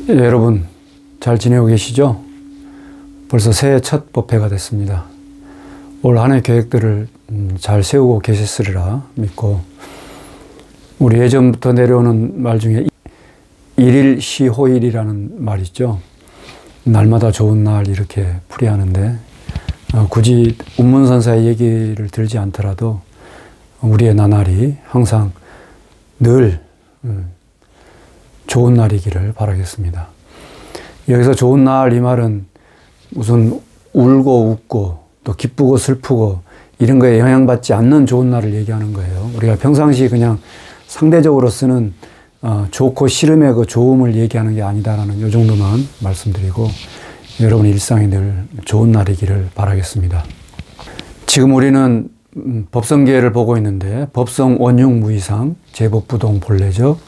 여러분 잘 지내고 계시죠? 벌써 새해 첫 법회가 됐습니다. 올 한 해 계획들을 잘 세우고 계셨으리라 믿고, 우리 예전부터 내려오는 말 중에 일일시호일이라는 말 있죠. 날마다 좋은 날 이렇게 풀이하는데, 굳이 운문선사의 얘기를 들지 않더라도 우리의 나날이 항상 늘 좋은 날이기를 바라겠습니다. 여기서 좋은 날 이 말은 무슨 울고 웃고 또 기쁘고 슬프고 이런 거에 영향받지 않는 좋은 날을 얘기하는 거예요. 우리가 평상시 그냥 상대적으로 쓰는 좋고 싫음의 그 좋음을 얘기하는 게 아니다라는 이 정도만 말씀드리고, 여러분 일상이 늘 좋은 날이기를 바라겠습니다. 지금 우리는 법성계를 보고 있는데, 법성 원흉무이상 제법부동 본래적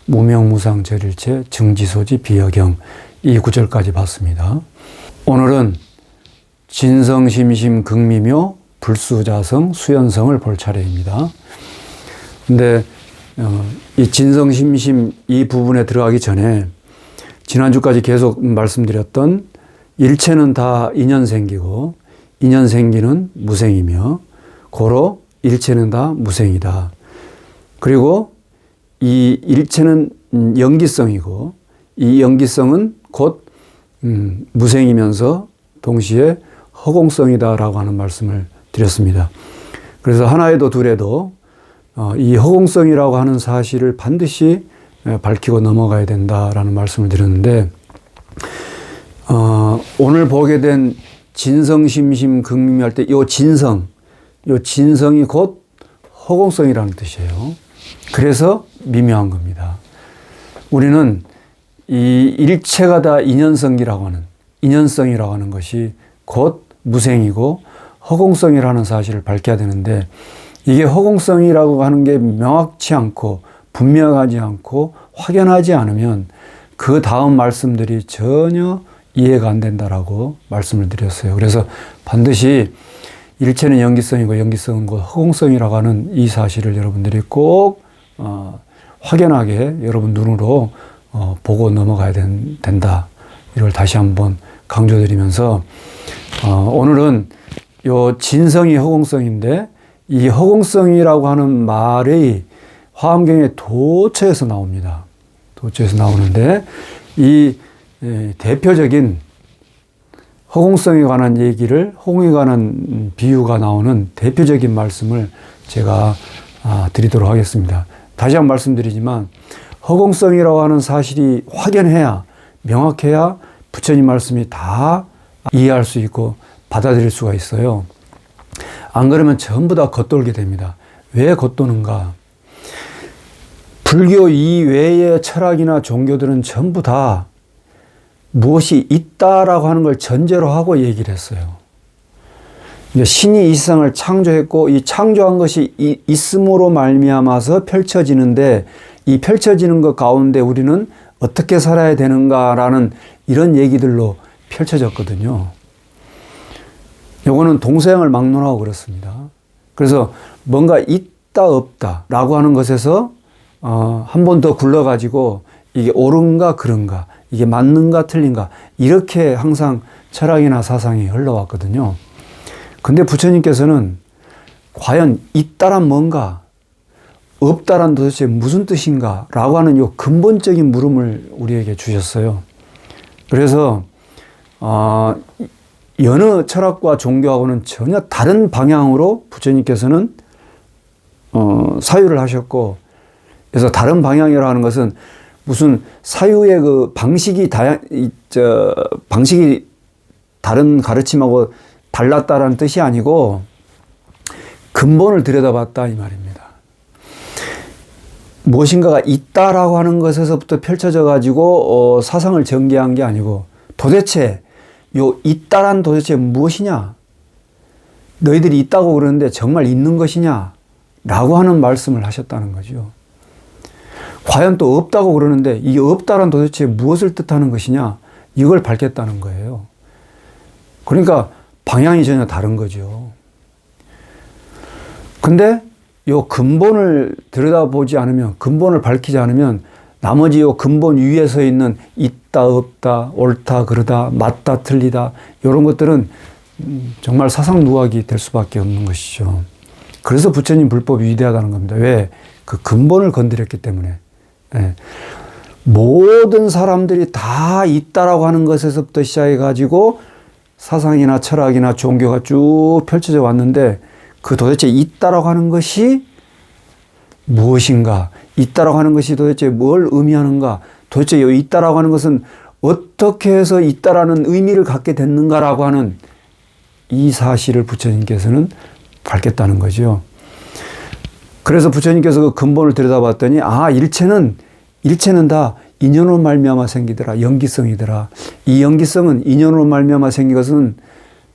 무명무상 절일체 증지소지 비여경, 이 구절까지 봤습니다. 오늘은 진성심심 극미묘 불수자성 수연성을 볼 차례입니다. 근데 이 진성심심 이 부분에 들어가기 전에 지난주까지 계속 말씀드렸던 일체는 다 인연생기고 인연생기는 무생이며 고로 일체는 다 무생이다. 그리고 이 일체는 연기성이고 이 연기성은 곧 무생이면서 동시에 허공성이다라고 하는 말씀을 드렸습니다. 그래서 하나에도 둘에도 이 허공성이라고 하는 사실을 반드시 밝히고 넘어가야 된다라는 말씀을 드렸는데, 오늘 보게 된 진성심심 극미묘할 때 이 진성이 곧 허공성이라는 뜻이에요. 그래서 미묘한 겁니다. 우리는 이 일체가 다 인연성이라고 하는 것이 곧 무생이고 허공성이라는 사실을 밝혀야 되는데, 이게 허공성이라고 하는 게 명확치 않고 분명하지 않고 확연하지 않으면 그 다음 말씀들이 전혀 이해가 안 된다라고 말씀을 드렸어요. 그래서 반드시 일체는 연기성이고 연기성은 곧 허공성이라고 하는 이 사실을 여러분들이 꼭 확연하게 여러분 눈으로 보고 넘어가야 된다. 이걸 다시 한번 강조드리면서, 오늘은 요 진성이 허공성인데, 이 허공성이라고 하는 말이 화엄경의 도처에서 나옵니다. 도처에서 나오는데, 이 대표적인 허공성에 관한 얘기를, 허공에 관한 비유가 나오는 대표적인 말씀을 제가 드리도록 하겠습니다. 다시 한번 말씀드리지만, 허공성이라고 하는 사실이 확연해야, 명확해야 부처님 말씀이 다 이해할 수 있고 받아들일 수가 있어요. 안 그러면 전부 다 겉돌게 됩니다. 왜 겉도는가? 불교 이외의 철학이나 종교들은 전부 다 무엇이 있다라고 하는 걸 전제로 하고 얘기를 했어요. 신이 이 세상을 창조했고 이 창조한 것이 있음으로 말미암아서 펼쳐지는데, 이 펼쳐지는 것 가운데 우리는 어떻게 살아야 되는가라는 이런 얘기들로 펼쳐졌거든요. 요거는 동서양을 막론하고 그렇습니다. 그래서 뭔가 있다 없다 라고 하는 것에서 한 번 더 굴러가지고 이게 옳은가 그른가, 이게 맞는가 틀린가, 이렇게 항상 철학이나 사상이 흘러왔거든요. 근데 부처님께서는 과연 있다란 뭔가, 없다란 도대체 무슨 뜻인가 라고 하는 이 근본적인 물음을 우리에게 주셨어요. 그래서 여느 철학과 종교하고는 전혀 다른 방향으로 부처님께서는 사유를 하셨고, 그래서 다른 방향이라고 하는 것은 무슨 사유의 그 방식이 다른 가르침하고 달랐다라는 뜻이 아니고 근본을 들여다봤다 이 말입니다. 무엇인가가 있다라고 하는 것에서부터 펼쳐져 가지고 사상을 전개한 게 아니고, 도대체 요 있다란 도대체 무엇이냐? 너희들이 있다고 그러는데 정말 있는 것이냐? 라고 하는 말씀을 하셨다는 거죠. 과연 또 없다고 그러는데 이 없다란 도대체 무엇을 뜻하는 것이냐? 이걸 밝혔다는 거예요. 그러니까 방향이 전혀 다른 거죠. 근데 요 근본을 들여다보지 않으면, 근본을 밝히지 않으면 나머지 요 근본 위에 서 있는 있다 없다 옳다 그르다 맞다 틀리다 이런 것들은 정말 사상 누각이 될 수밖에 없는 것이죠. 그래서 부처님 불법이 위대하다는 겁니다. 왜? 그 근본을 건드렸기 때문에. 예. 모든 사람들이 다 있다라고 하는 것에서부터 시작해 가지고 사상이나 철학이나 종교가 쭉 펼쳐져 왔는데 그 도대체 있다라고 하는 것이 무엇인가? 있다라고 하는 것이 도대체 뭘 의미하는가? 도대체 이 있다라고 하는 것은 어떻게 해서 있다라는 의미를 갖게 됐는가라고 하는 이 사실을 부처님께서는 밝혔다는 거죠. 그래서 부처님께서 그 근본을 들여다봤더니 일체는 다 인연으로 말미암아 생기더라. 연기성이더라. 이 연기성은 인연으로 말미암아 생긴 것은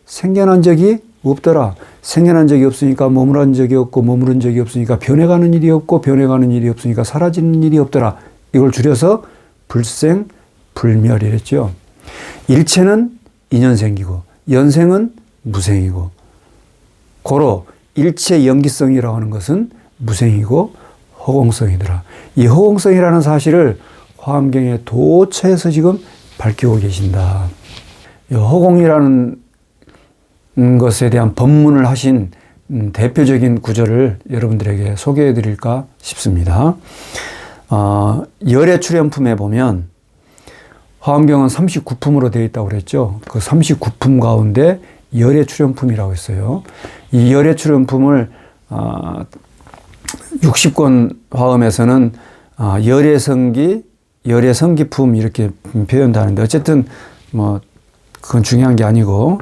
생겨난 적이 없더라. 생겨난 적이 없으니까 머무른 적이 없고 머무른 적이 없으니까 변해가는 일이 없고 변해가는 일이 없으니까 사라지는 일이 없더라. 이걸 줄여서 불생 불멸이랬죠. 일체는 인연 생기고 연생은 무생이고 고로 일체 연기성이라고 하는 것은 무생이고 허공성이더라. 이 허공성이라는 사실을 화엄경의 도처에서 지금 밝히고 계신다. 이 허공이라는 것에 대한 법문을 하신 대표적인 구절을 여러분들에게 소개해 드릴까 싶습니다. 열의 출연품에 보면 화엄경은 39품으로 되어 있다고 그랬죠. 그 39품 가운데 열의 출연품이라고 했어요. 이 열의 출연품을 60권 화엄에서는 열의 성기, 열의 성기품 이렇게 표현도 하는데 어쨌든 뭐 그건 중요한 게 아니고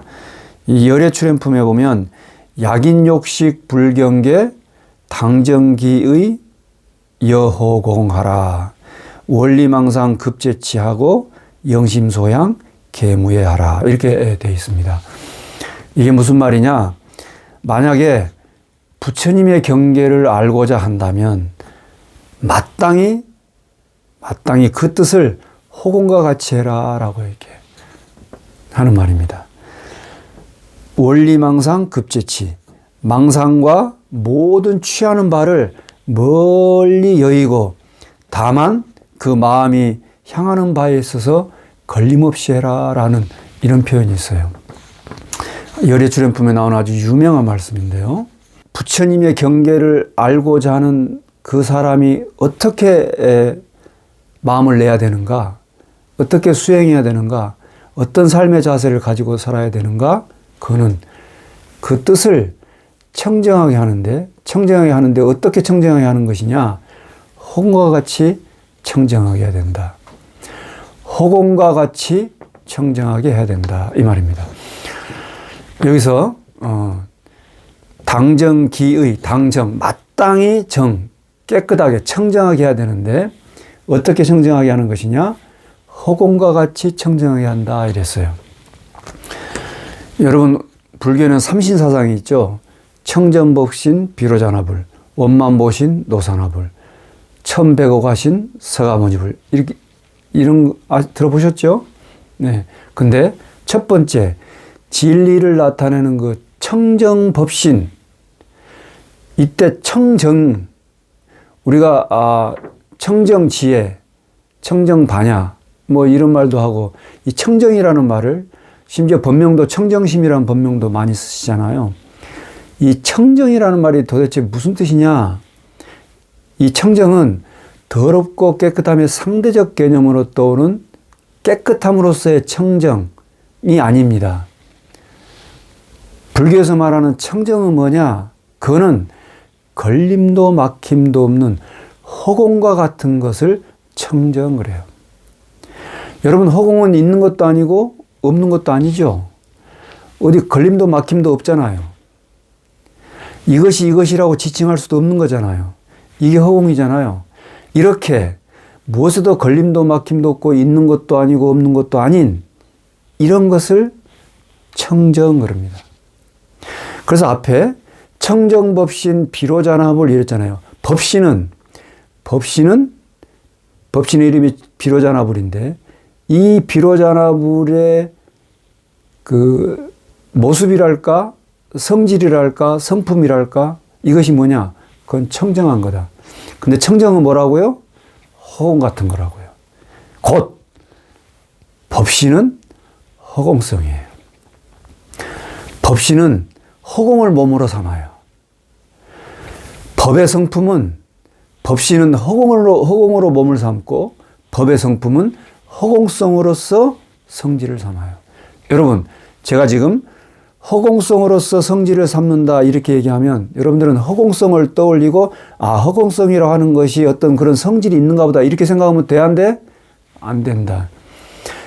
이 열의 출연품에 보면 약인욕식 불경계 당정기의 여호공하라 원리망상 급제치하고 영심소양 계무예하라 이렇게 되어 있습니다. 이게 무슨 말이냐? 만약에 부처님의 경계를 알고자 한다면 마땅히 그 뜻을 호공과 같이 해라라고 이렇게 하는 말입니다. 원리망상 급제치, 망상과 모든 취하는 바를 멀리 여의고 다만 그 마음이 향하는 바에 있어서 걸림없이 해라라는 이런 표현이 있어요. 열의 출연품에 나오는 아주 유명한 말씀인데요. 부처님의 경계를 알고자 하는 그 사람이 어떻게 마음을 내야 되는가, 어떻게 수행해야 되는가, 어떤 삶의 자세를 가지고 살아야 되는가, 그거는 그 뜻을 청정하게 하는데 어떻게 청정하게 하는 것이냐? 호공과 같이 청정하게 해야 된다. 호공과 같이 청정하게 해야 된다. 이 말입니다. 여기서 당정기의, 당정, 마땅히 정, 깨끗하게 청정하게 해야 되는데 어떻게 청정하게 하는 것이냐? 허공과 같이 청정하게 한다 이랬어요. 여러분 불교는 삼신사상이 있죠. 청전법신 비로자나불, 원만보신 노사나불, 천백오가신 서가모니불 이런 들어보셨죠? 네. 근데 첫 번째 진리를 나타내는 그 청정법신, 이때 청정, 우리가 청정지혜, 청정반야 뭐 이런 말도 하고 이 청정이라는 말을 심지어 법명도 청정심이라는 법명도 많이 쓰시잖아요. 이 청정이라는 말이 도대체 무슨 뜻이냐? 이 청정은 더럽고 깨끗함의 상대적 개념으로 떠오는 깨끗함으로서의 청정이 아닙니다. 불교에서 말하는 청정은 뭐냐? 그거는 걸림도 막힘도 없는 허공과 같은 것을 청정을 해요. 여러분 허공은 있는 것도 아니고 없는 것도 아니죠. 어디 걸림도 막힘도 없잖아요. 이것이 이것이라고 지칭할 수도 없는 거잖아요. 이게 허공이잖아요. 이렇게 무엇에도 걸림도 막힘도 없고 있는 것도 아니고 없는 것도 아닌 이런 것을 청정을 합니다. 그래서 앞에 청정법신 비로자나불 이랬잖아요. 법신의 이름이 비로자나불인데 이 비로자나불의 그 모습이랄까 성질이랄까 성품이랄까 이것이 뭐냐? 그건 청정한 거다. 근데 청정은 뭐라고요? 허공 같은 거라고요. 곧 법신은 허공성이에요. 법신은 허공을 몸으로 삼아요. 법의 성품은 법신은 허공으로 몸을 삼고 법의 성품은 허공성으로서 성질을 삼아요. 여러분, 제가 지금 허공성으로서 성질을 삼는다 이렇게 얘기하면 여러분들은 허공성을 떠올리고 허공성이라고 하는 것이 어떤 그런 성질이 있는가 보다 이렇게 생각하면 돼, 안 돼? 안 된다.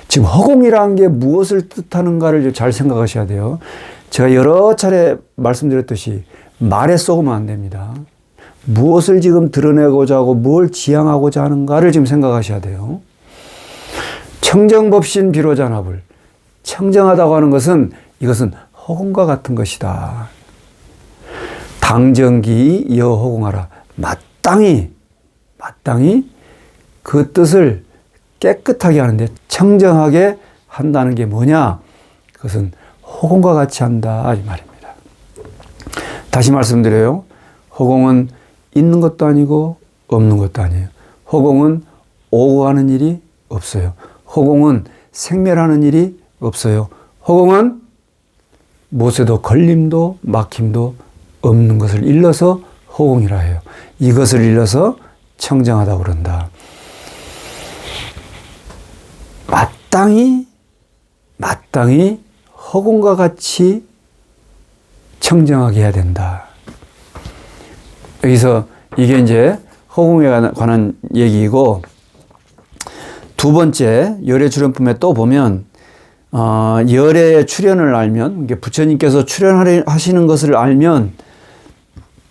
지금 허공이라는 게 무엇을 뜻하는가를 잘 생각하셔야 돼요. 제가 여러 차례 말씀드렸듯이 말에 속으면 안 됩니다. 무엇을 지금 드러내고자 하고 뭘 지향하고자 하는가를 지금 생각하셔야 돼요. 청정법신 비로자납을 청정하다고 하는 것은 이것은 허공과 같은 것이다. 당정기 여허공하라. 마땅히 그 뜻을 깨끗하게 하는데 청정하게 한다는 게 뭐냐? 그것은 허공과 같이 한다 이 말입니다. 다시 말씀드려요. 허공은 있는 것도 아니고 없는 것도 아니에요. 허공은 오고 가는 일이 없어요. 허공은 생멸하는 일이 없어요. 허공은 무엇에도 걸림도 막힘도 없는 것을 일러서 허공이라 해요. 이것을 일러서 청정하다고 그런다. 마땅히 허공과 같이 청정하게 해야 된다. 여기서 이게 이제 허공에 관한 얘기이고, 두 번째 열애 출현품에 또 보면 열애의 출현을 알면, 부처님께서 출현하시는 것을 알면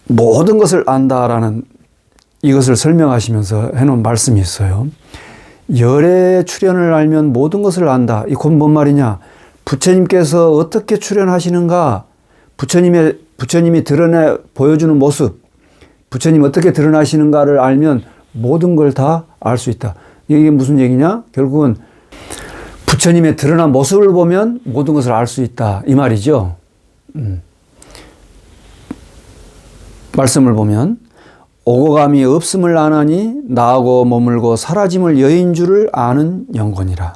모든 것을 안다라는 이것을 설명하시면서 해놓은 말씀이 있어요. 열애의 출현을 알면 모든 것을 안다. 이건 뭔 말이냐? 부처님께서 어떻게 출현하시는가? 부처님이 보여주는 모습, 부처님 어떻게 드러나시는가를 알면 모든 걸 다 알 수 있다. 이게 무슨 얘기냐? 결국은 부처님의 드러난 모습을 보면 모든 것을 알 수 있다. 이 말이죠. 말씀을 보면 오고감이 없음을 아나니 나하고 머물고 사라짐을 여인 줄을 아는 영혼이라.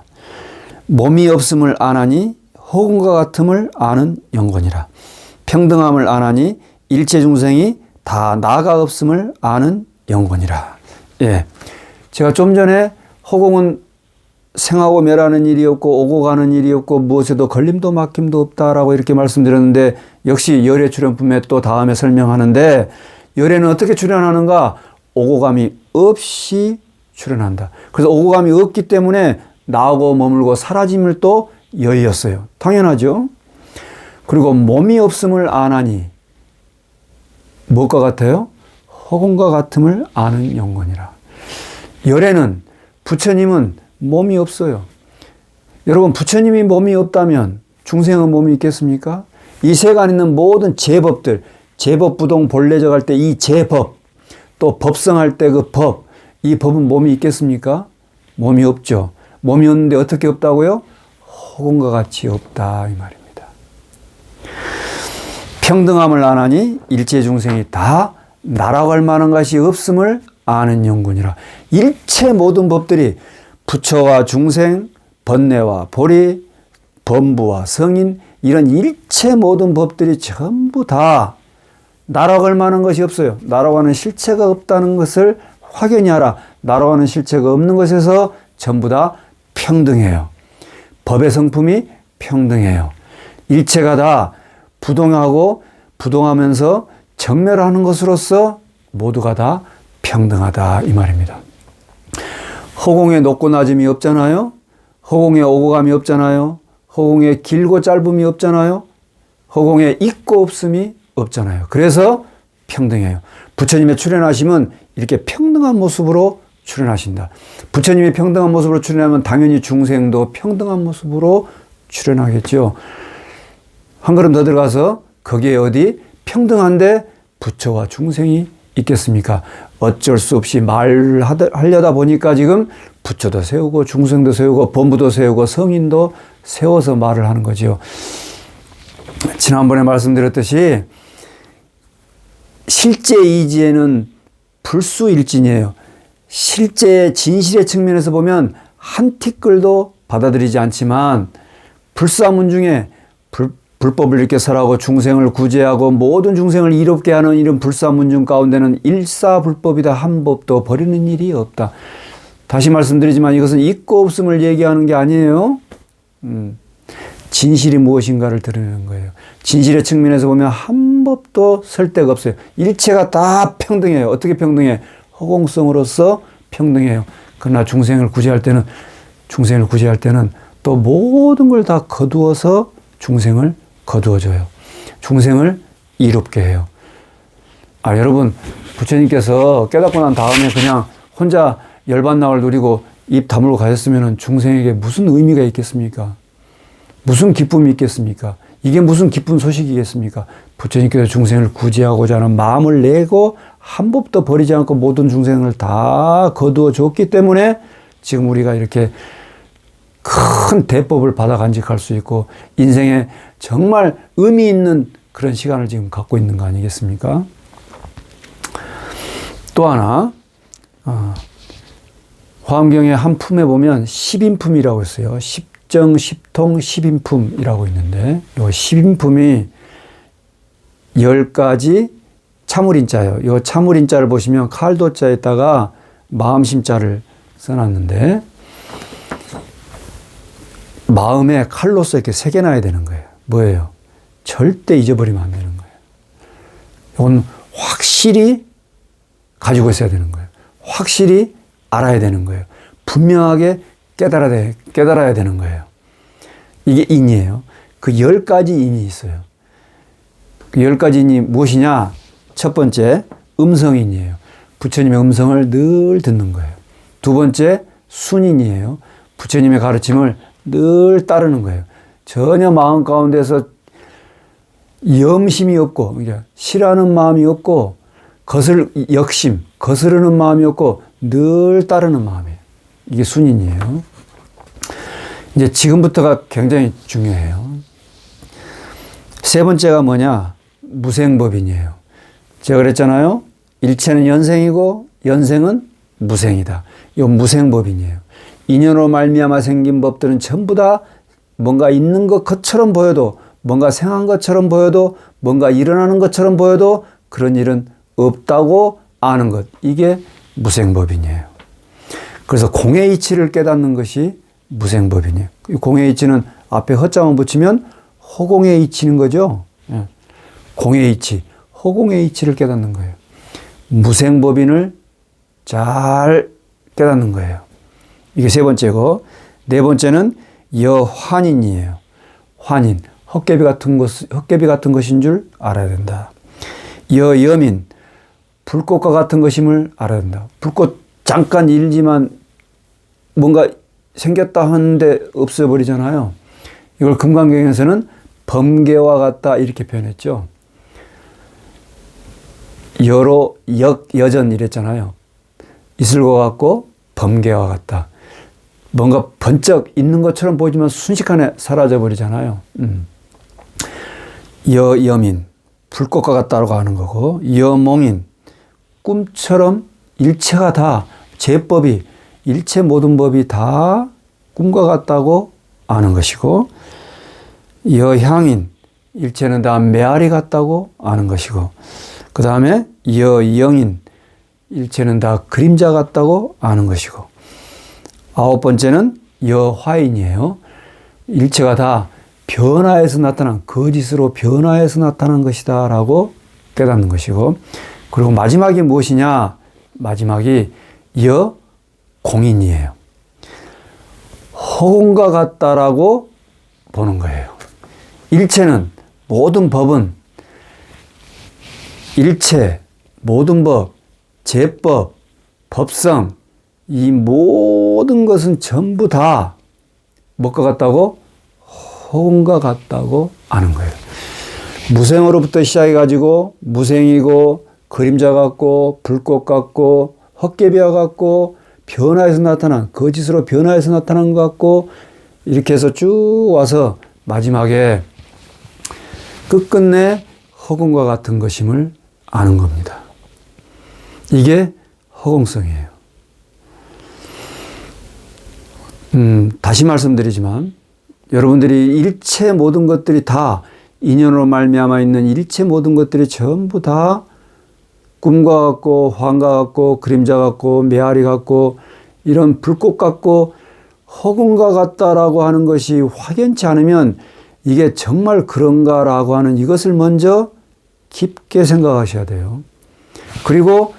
몸이 없음을 아나니 허공과 같음을 아는 영혼이라. 평등함을 아나니 일체 중생이 다 나가 없음을 아는 영혼이라. 예, 제가 좀 전에 허공은 생하고 멸하는 일이 없고 오고 가는 일이 없고 무엇에도 걸림도 막힘도 없다라고 이렇게 말씀드렸는데, 역시 열애 출현품에 또 다음에 설명하는데, 열애는 어떻게 출현하는가? 오고감이 없이 출현한다. 그래서 오고감이 없기 때문에 나오고 머물고 사라짐을 또 여의었어요. 당연하죠. 그리고 몸이 없음을 아나니 무엇과 같아요? 허공과 같음을 아는 영혼이라. 열애는, 부처님은 몸이 없어요. 여러분, 부처님이 몸이 없다면 중생은 몸이 있겠습니까? 이 세간에 있는 모든 제법들, 제법부동 본래적 할 때 이 제법, 또 법성할 때 그 법, 이 법은 몸이 있겠습니까? 몸이 없죠. 몸이 없는데 어떻게 없다고요? 허공과 같이 없다 이 말입니다. 평등함을 아나니 일체 중생이 다 날아갈 만한 것이 없음을 아는 영혼이라. 일체 모든 법들이 부처와 중생, 번뇌와 보리, 범부와 성인, 이런 일체 모든 법들이 전부 다 날아갈 만한 것이 없어요. 날아가는 실체가 없다는 것을 확연히 알아. 날아가는 실체가 없는 것에서 전부 다 평등해요. 법의 성품이 평등해요. 일체가 다 부동하면서 정멸하는 것으로서 모두가 다 평등하다 이 말입니다. 허공에 높고 낮음이 없잖아요. 허공에 오고감이 없잖아요. 허공에 길고 짧음이 없잖아요. 허공에 있고 없음이 없잖아요. 그래서 평등해요. 부처님의 출현하시면 이렇게 평등한 모습으로 출현하신다. 부처님이 평등한 모습으로 출현하면 당연히 중생도 평등한 모습으로 출현하겠죠. 한 걸음 더 들어가서 거기에 어디 평등한데 부처와 중생이 있겠습니까? 어쩔 수 없이 말을 하려다 보니까 지금 부처도 세우고 중생도 세우고 범부도 세우고 성인도 세워서 말을 하는 거죠. 지난번에 말씀드렸듯이 실제 이지에는 불수일진이에요. 실제 진실의 측면에서 보면 한 티끌도 받아들이지 않지만 불사문중에 불법을 이렇게 설하고 중생을 구제하고 모든 중생을 이롭게 하는 이런 불사문중 가운데는 일사불법이다. 한 법도 버리는 일이 없다. 다시 말씀드리지만 이것은 있고 없음을 얘기하는 게 아니에요. 진실이 무엇인가를 드러내는 거예요. 진실의 측면에서 보면 한 법도 설 데가 없어요. 일체가 다 평등해요. 어떻게 평등해? 허공성으로서 평등해요. 그러나 중생을 구제할 때는 또 모든 걸 다 거두어서 중생을 거두어줘요. 중생을 이롭게 해요. 여러분, 부처님께서 깨닫고 난 다음에 그냥 혼자 열반나를 누리고 입 다물고 가셨으면 중생에게 무슨 의미가 있겠습니까? 무슨 기쁨이 있겠습니까? 이게 무슨 기쁜 소식이겠습니까? 부처님께서 중생을 구제하고자 하는 마음을 내고 한 법도 버리지 않고 모든 중생을 다 거두어 줬기 때문에 지금 우리가 이렇게 큰 대법을 받아 간직할 수 있고 인생에 정말 의미 있는 그런 시간을 지금 갖고 있는 거 아니겠습니까? 또 하나, 화엄경의 한 품에 보면 십인품이라고 있어요. 십정, 십통, 십인품이라고 있는데 이 십인품이 10가지 참을인자예요. 이 참을인자를 보시면 칼도자에다가 마음심자를 써놨는데 마음에 칼로서 이렇게 새겨놔야 되는 거예요. 뭐예요? 절대 잊어버리면 안 되는 거예요. 이건 확실히 가지고 있어야 되는 거예요. 확실히 알아야 되는 거예요. 분명하게 깨달아야 되는 거예요. 이게 인이에요. 그 10가지 인이 있어요. 그 10가지 인이 무엇이냐? 첫 번째, 음성인이에요. 부처님의 음성을 늘 듣는 거예요. 두 번째, 순인이에요. 부처님의 가르침을 늘 따르는 거예요. 전혀 마음 가운데서 염심이 없고, 싫어하는 마음이 없고, 역심, 거스르는 마음이 없고, 늘 따르는 마음이에요. 이게 순인이에요. 이제 지금부터가 굉장히 중요해요. 세 번째가 뭐냐? 무생법인이에요. 제가 그랬잖아요. 일체는 연생이고, 연생은 무생이다. 이 무생법인이에요. 인연으로 말미암아 생긴 법들은 전부 다 뭔가 있는 것처럼 보여도, 뭔가 생한 것처럼 보여도, 뭔가 일어나는 것처럼 보여도 그런 일은 없다고 아는 것. 이게 무생법인이에요. 그래서 공의 이치를 깨닫는 것이 무생법인이에요. 공의 이치는 앞에 허자만 붙이면 허공의 이치는 거죠. 공의 이치, 허공의 이치를 깨닫는 거예요. 무생법인을 잘 깨닫는 거예요. 이게 세 번째고, 네 번째는 여환인이에요. 환인, 헛개비 같은 것인 줄 알아야 된다. 여여민, 불꽃과 같은 것임을 알아야 된다. 불꽃 잠깐 일지만 뭔가 생겼다 하는데 없어버리잖아요. 이걸 금강경에서는 범계와 같다 이렇게 표현했죠. 여로 여전 이랬잖아요. 있을 것 같고 범계와 같다. 뭔가 번쩍 있는 것처럼 보이지만 순식간에 사라져 버리잖아요. 여여민, 불꽃과 같다라고 하는 거고, 여몽인, 꿈처럼 일체가 다 제법이, 일체 모든 법이 다 꿈과 같다고 아는 것이고, 여향인, 일체는 다 메아리 같다고 아는 것이고, 그 다음에 여영인, 일체는 다 그림자 같다고 아는 것이고, 아홉 번째는 여화인이에요. 일체가 다 변화해서 나타난, 거짓으로 변화해서 나타난 것이다 라고 깨닫는 것이고, 그리고 마지막이 무엇이냐? 마지막이 여공인이에요. 허공과 같다라고 보는 거예요. 일체는, 모든 법은, 일체, 모든 법, 제법, 법성, 이 모든 것은 전부 다 뭐가 같다고? 허공과 같다고 아는 거예요. 무생으로부터 시작해가지고 무생이고 그림자 같고 불꽃 같고 헛개비와 같고 변화해서 나타난, 거짓으로 변화해서 나타난 것 같고 이렇게 해서 쭉 와서 마지막에 끝끝내 허공과 같은 것임을 아는 겁니다. 이게 허공성이에요. 다시 말씀드리지만 여러분들이 일체 모든 것들이 다 인연으로 말미암아 있는 일체 모든 것들이 전부 다 꿈과 같고 환과 같고 그림자 같고 메아리 같고 이런 불꽃 같고 허공과 같다라고 하는 것이 확연치 않으면 이게 정말 그런가라고 하는 이것을 먼저 깊게 생각하셔야 돼요. 그리고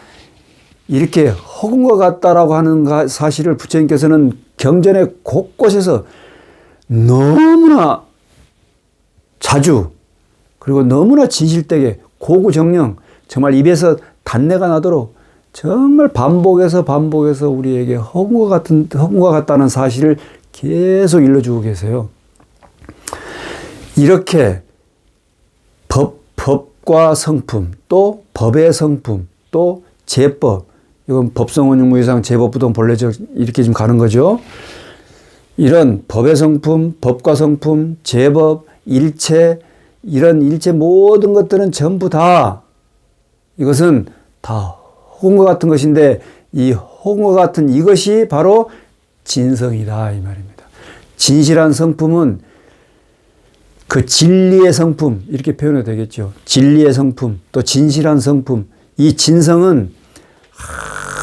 이렇게 허공과 같다라고 하는 사실을 부처님께서는 경전의 곳곳에서 너무나 자주 그리고 너무나 진실되게 고구정령 정말 입에서 단내가 나도록 정말 반복해서 우리에게 허공과 같다는 사실을 계속 일러주고 계세요. 이렇게 법과 성품, 또 법의 성품, 또 제법, 이건 법성원육무이상 제법부동 본래적 이렇게 지금 가는 거죠. 이런 법의 성품, 법과 성품, 제법, 일체, 이런 일체 모든 것들은 전부 다 이것은 다 허공과 같은 것인데 이 허공과 같은 이것이 바로 진성이다 이 말입니다. 진실한 성품은 그 진리의 성품 이렇게 표현해도 되겠죠. 진리의 성품 또 진실한 성품 이 진성은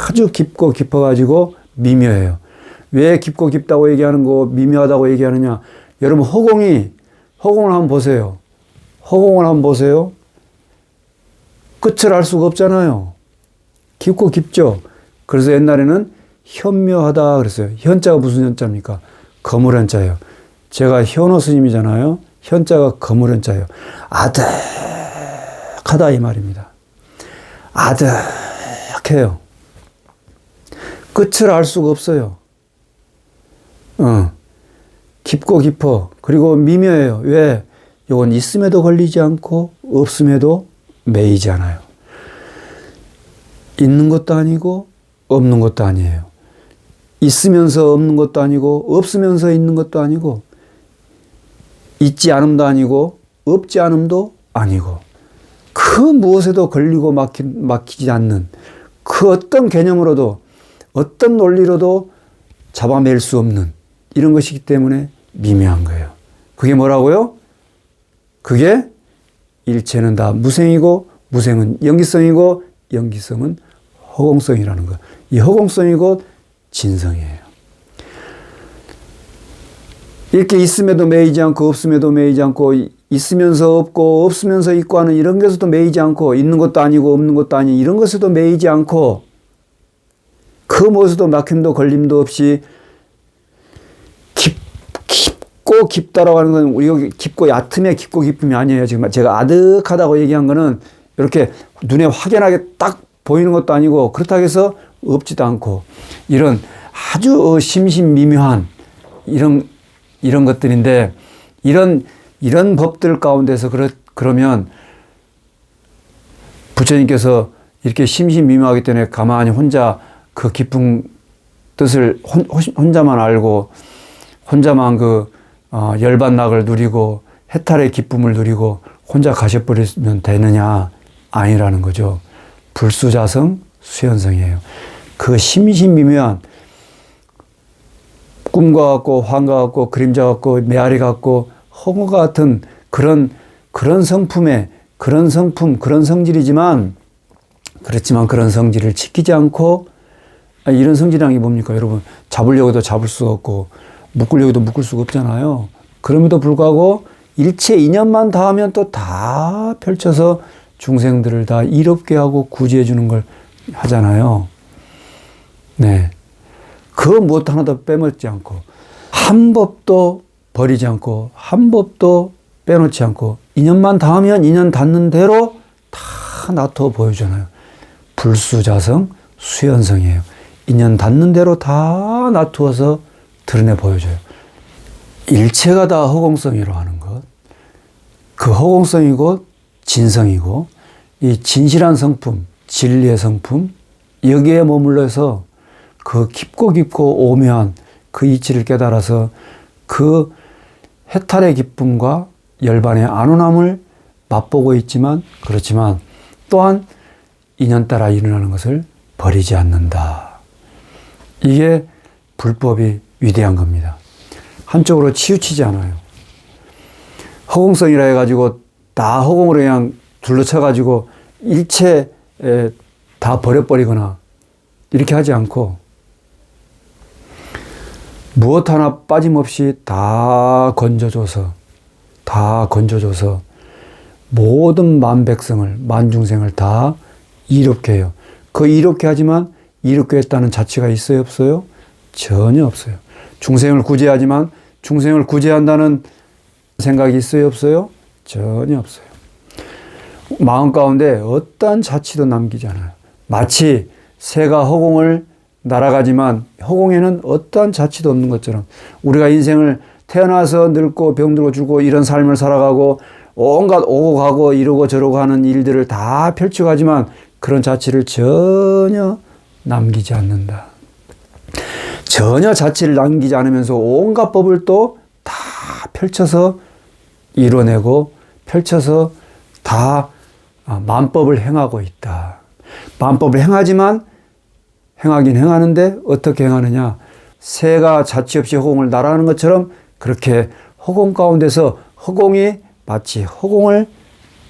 아주 깊고 깊어가지고 미묘해요. 왜 깊고 깊다고 얘기하는 거 미묘하다고 얘기하느냐. 여러분 허공을 한번 보세요. 허공을 한번 보세요. 끝을 알 수가 없잖아요. 깊고 깊죠. 그래서 옛날에는 현묘하다 그랬어요. 현자가 무슨 현자입니까? 거물현자예요. 제가 현호 스님이잖아요. 현자가 거물현자예요. 아득하다 이 말입니다. 아득해요. 끝을 알 수가 없어요. 깊고 깊어. 그리고 미묘해요. 왜? 이건 있음에도 걸리지 않고 없음에도 매이지 않아요. 있는 것도 아니고 없는 것도 아니에요. 있으면서 없는 것도 아니고 없으면서 있는 것도 아니고 있지 않음도 아니고 없지 않음도 아니고 그 무엇에도 걸리고 막히지 않는 그 어떤 개념으로도 어떤 논리로도 잡아낼 수 없는 이런 것이기 때문에 미묘한 거예요. 그게 뭐라고요? 그게 일체는 다 무생이고 무생은 연기성이고 연기성은 허공성이라는 것. 이 허공성이 곧 진성이에요. 이렇게 있음에도 매이지 않고 없음에도 매이지 않고 있으면서 없고 없으면서 있고 하는 이런 것에도 매이지 않고 있는 것도 아니고 없는 것도 아닌 이런 것에도 매이지 않고 그 무엇에도 막힘도 걸림도 없이 깊고 깊다라고 하는 건 우리가 깊고 얕음의 깊고 깊음이 아니에요. 지금 제가 아득하다고 얘기한 거는 이렇게 눈에 확연하게 딱 보이는 것도 아니고 그렇다고 해서 없지도 않고 이런 아주 심신미묘한 이런 것들인데 이런 법들 가운데서 그러면 부처님께서 이렇게 심신미묘하기 때문에 가만히 혼자 그 깊은 뜻을 혼자만 알고 혼자만 그 열반낙을 누리고 해탈의 기쁨을 누리고 혼자 가셔버리면 되느냐? 아니라는 거죠. 불수자성 수현성이에요. 그 심신미묘한 꿈과 같고 환과 같고 그림자 같고 메아리 같고 허공과 같은 그런 성품의 그런 성품 그런 성질이지만 그렇지만 그런 성질을 지키지 않고 이런 성질이라는 게 뭡니까 여러분? 잡으려고 해도 잡을 수가 없고 묶으려고 해도 묶을 수가 없잖아요. 그럼에도 불구하고 일체 인연만 닿으면 또 다 펼쳐서 중생들을 다 이롭게 하고 구제해 주는 걸 하잖아요. 네. 그 무엇 하나도 빼먹지 않고 한 법도 버리지 않고 한 법도 빼놓지 않고 인연만 닿으면 인연 닿는 대로 다 놔둬 보여주잖아요. 불수자성 수현성이에요. 인연 닿는 대로 다 놔두어서 드러내 보여줘요. 일체가 다 허공성이라고 하는 것. 그 허공성이 곧 진성이고 이 진실한 성품, 진리의 성품 여기에 머물러서 그 깊고 깊고 오묘한 그 이치를 깨달아서 그 해탈의 기쁨과 열반의 안온함을 맛보고 있지만 그렇지만 또한 인연 따라 일어나는 것을 버리지 않는다. 이게 불법이 위대한 겁니다. 한쪽으로 치우치지 않아요. 허공성이라 해가지고 다 허공으로 그냥 둘러쳐가지고 일체 다 버려버리거나 이렇게 하지 않고 무엇 하나 빠짐없이 다 건져줘서 모든 만백성을, 만중생을 다 이롭게 해요. 그 이롭게 하지만 이롭게 했다는 자체가 있어요, 없어요? 전혀 없어요. 중생을 구제하지만 중생을 구제한다는 생각이 있어요, 없어요? 전혀 없어요. 마음 가운데 어떠한 자취도 남기지 않아요. 마치 새가 허공을 날아가지만 허공에는 어떠한 자취도 없는 것처럼 우리가 인생을 태어나서 늙고 병들고 죽고 이런 삶을 살아가고 온갖 오고 가고 이러고 저러고 하는 일들을 다 펼쳐가지만 그런 자취를 전혀 남기지 않는다. 전혀 자취를 남기지 않으면서 온갖 법을 또 다 펼쳐서 이뤄내고 펼쳐서 다 만법을 행하고 있다. 만법을 행하지만 행하긴 행하는데 어떻게 행하느냐. 새가 자취 없이 허공을 날아가는 것처럼 그렇게 허공 가운데서 허공이 마치 허공을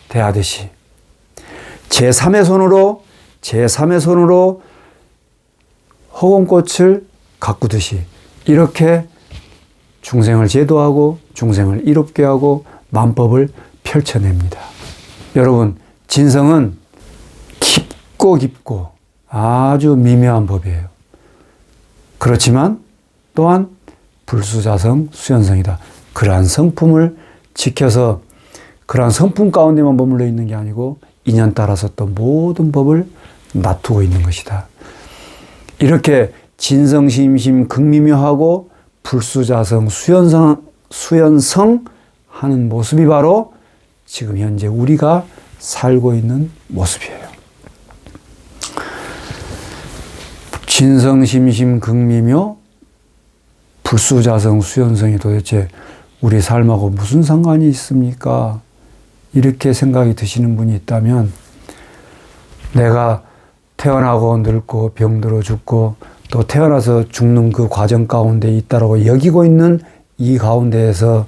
대하듯이 제3의 손으로 허공꽃을 가꾸듯이 이렇게 중생을 제도하고 중생을 이롭게 하고 만법을 펼쳐냅니다. 여러분, 진성은 깊고 아주 미묘한 법이에요. 그렇지만 또한 불수자성, 수연성이다. 그러한 성품을 지켜서 그러한 성품 가운데만 머물러 있는 게 아니고 인연 따라서 또 모든 법을 놔두고 있는 것이다. 이렇게 진성심심 극미묘하고 불수자성, 수연성 하는 모습이 바로 지금 현재 우리가 살고 있는 모습이에요. 진성심심 극미묘 불수자성 수연성이 도대체 우리 삶하고 무슨 상관이 있습니까? 이렇게 생각이 드시는 분이 있다면 내가 태어나고 늙고 병들어 죽고 또 태어나서 죽는 그 과정 가운데 있다라고 여기고 있는 이 가운데에서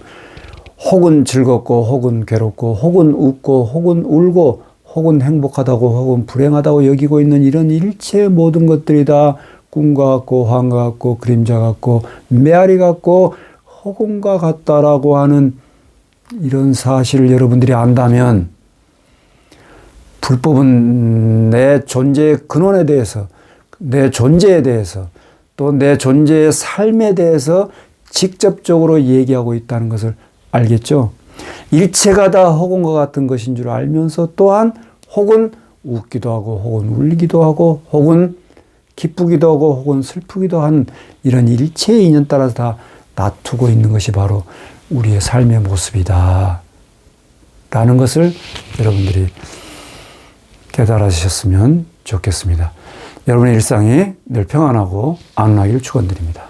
혹은 즐겁고 혹은 괴롭고 혹은 웃고 혹은 울고 혹은 행복하다고 혹은 불행하다고 여기고 있는 이런 일체 모든 것들이 다 꿈과 같고 환과 같고 그림자 같고 메아리 같고 허공과 같다라고 하는 이런 사실을 여러분들이 안다면 불법은 내 존재의 근원에 대해서 내 존재에 대해서 또 내 존재의 삶에 대해서 직접적으로 얘기하고 있다는 것을 알겠죠? 일체가 다 허공과 같은 것인 줄 알면서 또한 혹은 웃기도 하고 혹은 울기도 하고 혹은 기쁘기도 하고 혹은 슬프기도 한 이런 일체의 인연 따라서 다 놔두고 있는 것이 바로 우리의 삶의 모습이다 라는 것을 여러분들이 깨달으셨으면 좋겠습니다. 여러분의 일상이 늘 평안하고 안락하기를 축원드립니다.